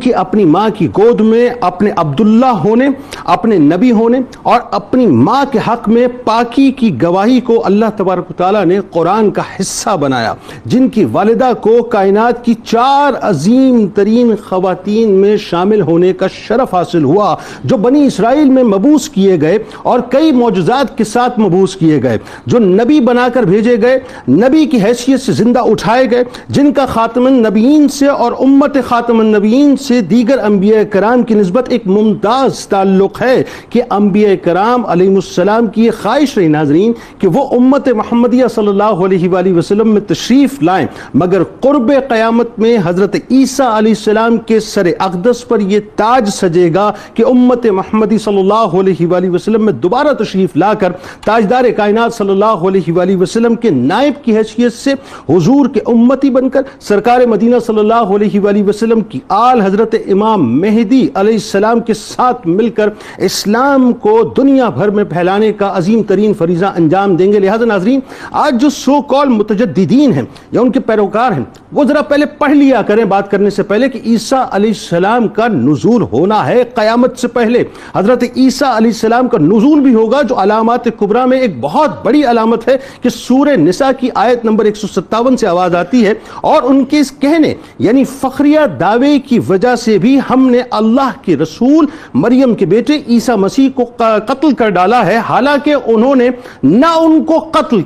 کہ اپنی ماں کی گود میں اپنے عبداللہ ہونے، اپنے نبی ہونے اور اپنی ماں کے حق میں پاکی کی گواہی کو اللہ تبارک و تعالیٰ نے قرآن کا حصہ بنایا، جن کی والدہ کو کائنات کی 4 عظیم ترین خواتین میں شامل ہونے کا شرف حاصل ہوا، جو بنی اسرائیل میں مبعوث کیے گئے اور کئی معجزات کے ساتھ مبعوث کیے گئے، جو نبی بنا کر بھیجے گئے، نبی کی حیثیت سے زندہ اٹھائے گئے، جن کا خاتم النبیین سے اور امت خاتم النبیین سے دیگر انبیاء کرام کی نسبت ایک ممتاز تعلق ہے کہ انبیاء کرام علیہ السلام کی یہ خواہش رہی ناظرین کہ وہ امت محمدیہ صلی اللہ علیہ وآلہ وسلم میں تشریف لائیں، مگر قرب قیامت میں حضرت عیسیٰ علیہ السلام کے سر اقدس پر یہ تاج سجے گا کہ امت محمدی صلی اللہ علیہ وآلہ وسلم میں دوبارہ تشریف لا کر تاجدار کائنات صلی اللہ علیہ وآلہ وسلم کے نائب کی حیثیت سے حضور کے امتی بن کر سرکار مدینہ صلی اللہ علیہ وآلہ وسلم کی آل حضرت امام مہدی علیہ السلام کے ساتھ مل کر اسلام کو دنیا بھر میں پھیلانے کا عظیم ترین فریضہ انجام دیں گے۔ لہذا ناظرین، آج جو سو کال متجددین ہیں یا ان کے پیروکار ہیں، وہ ذرا پہلے پڑھ لیا کریں بات کرنے سے پہلے کہ عیسیٰ علیہ السلام کا نزول ہونا ہے قیامت سے پہلے۔ حضرت عیسیٰ علیہ السلام کا نزول بھی ہوگا، جو علامات کبریٰ میں ایک بہت بڑی علامت ہے کہ سورہ نساء کی آیت نمبر 157 سے آواز آتی ہے، اور ان کے اس کہنے یعنی فخریہ دعوے کی وجہ سے بھی ہم نے اللہ کے رسول مریم کے بیٹے عیسیٰ مسیح کو قتل کر ڈالا ہے، حالانکہ انہوں نے نہ ان کو قتل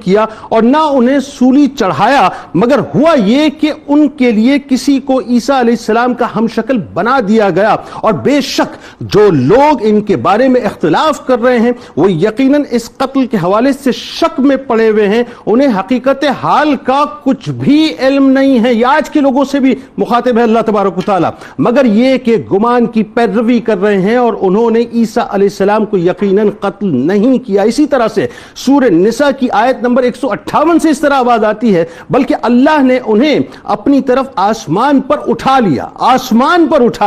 کیا اور نہ انہیں سولی چڑھایا، مگر ہوا یہ کہ ان کے لیے کسی کو عیسیٰ علیہ السلام کا ہم شکل بنا دیا گیا۔ اور بے شک جو لوگ ان کے بارے میں اختلاف کر رہے ہیں وہ یقیناً اس قتل کے حوالے سے شک میں پڑے ہوئے ہیں، انہیں حقیقت حال کا کچھ بھی علم نہیں ہے۔ یہ آج کے لوگوں سے بھی مخاطب ہے اللہ تبارک و تعالیٰ، مگر یہ کہ گمان کی پیروی کر رہے ہیں اور انہوں نے عیسیٰ علیہ السلام کو یقیناً قتل نہیں کیا۔ اسی طرح سے سورہ نساء کی آیت نمبر 158 سے اس طرح آواز آتی ہے، بلکہ اللہ نے انہیں اپنی طرف آسمان پر اٹھا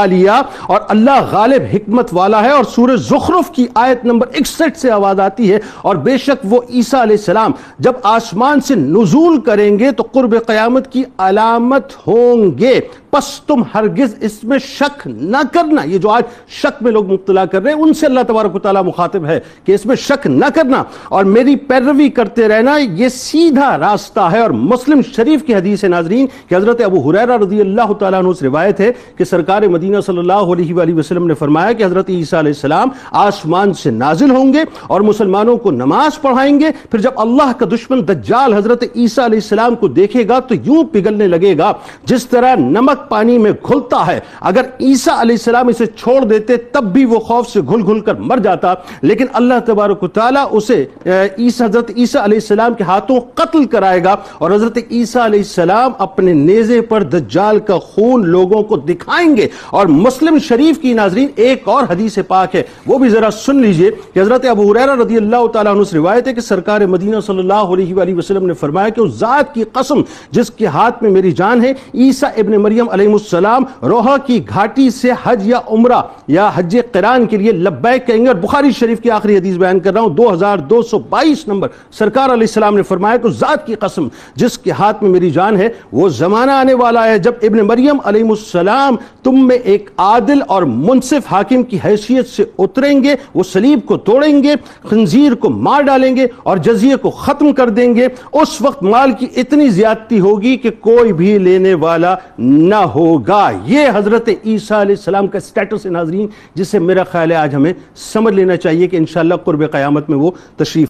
لیا اور اللہ غالب حکمت والا ہے۔ اور سورہ زخرف کی آیت نمبر 61 سے آواز آتی ہے، اور بے شک وہ عیسیٰ علیہ السلام جب آسمان سے نزول کریں گے تو قرب قیامت کی علامت ہوں گے، پس تم ہرگز اس میں شک نہ کرنا۔ یہ جو آج شک میں لوگ مبتلا کر رہے ہیں، ان سے اللہ تبارک و تعالیٰ مخاطب ہے کہ اس میں شک نہ کرنا اور میری پیروی کرتے رہنا، یہ سیدھا راستہ ہے۔ اور مسلم شریف کی حدیث ہے ناظرین کہ حضرت ابو ہریرہ رضی اللہ تعالیٰ عنہ سے روایت ہے کہ سرکار مدینہ صلی اللہ علیہ وآلہ وسلم نے فرمایا کہ حضرت عیسیٰ علیہ السلام آسمان سے نازل ہوں گے اور مسلمانوں کو نماز پڑھائیں گے، پھر جب اللہ کا دشمن دجال حضرت عیسیٰ علیہ السلام کو دیکھے گا تو یوں پگھلنے لگے گا جس طرح نمک پانی میں گھلتا ہے۔ اگر عیسیٰ علیہ السلام اسے چھوڑ دیتے تب بھی وہ خوف سے گھل گھل کر مر جاتا، لیکن اللہ تبارک و تعالیٰ اسے حضرت عیسیٰ علیہ السلام کے ہاتھوں قتل کرائے گا، اور حضرت عیسیٰ علیہ السلام اپنے نیزے پر دجال کا خون لوگوں کو دکھائیں گے۔ اور مسلم شریف کی ناظرین ایک اور حدیث پاک ہے، وہ بھی ذرا سن لیجئے کہ حضرت ابو ہریرہ رضی اللہ تعالیٰ عنہ سے روایت ہے کہ سرکار مدینہ صلی اللہ علیہ وآلہ وسلم نے فرمایا کہ اس ذات کی قسم جس کے ہاتھ میں میری جان ہے، عیسیٰ ابن مریم علیہ السلام روحہ کی گھاٹی سے حج یا عمرہ یا حج قران کے لیے لبیک کہیں گے۔ اور بخاری شریف کی آخری حدیث بیان کر رہا ہوں، 2222 نمبر، سرکار علیہ السلام نے فرمایا کہ ذات کی قسم جس کے ہاتھ میں میری جان ہے، وہ زمانہ آنے والا ہے جب ابن مریم علیہ السلام تم میں ایک عادل اور منصف حاکم کی حیثیت سے اتریں گے، وہ صلیب کو توڑیں گے، خنزیر کو مار ڈالیں گے اور جزیے کو ختم کر دیں گے۔ اس وقت مال کی اتنی زیادتی ہوگی کہ کوئی بھی لینے والا نہ ہوگا۔ یہ حضرت عیسیٰ علیہ السلام کا سٹیٹس ہے ناظرین، جسے میرا خیال ہے آج ہمیں سمجھ لینا چاہیے کہ انشاءاللہ قرب قیامت میں وہ تشریف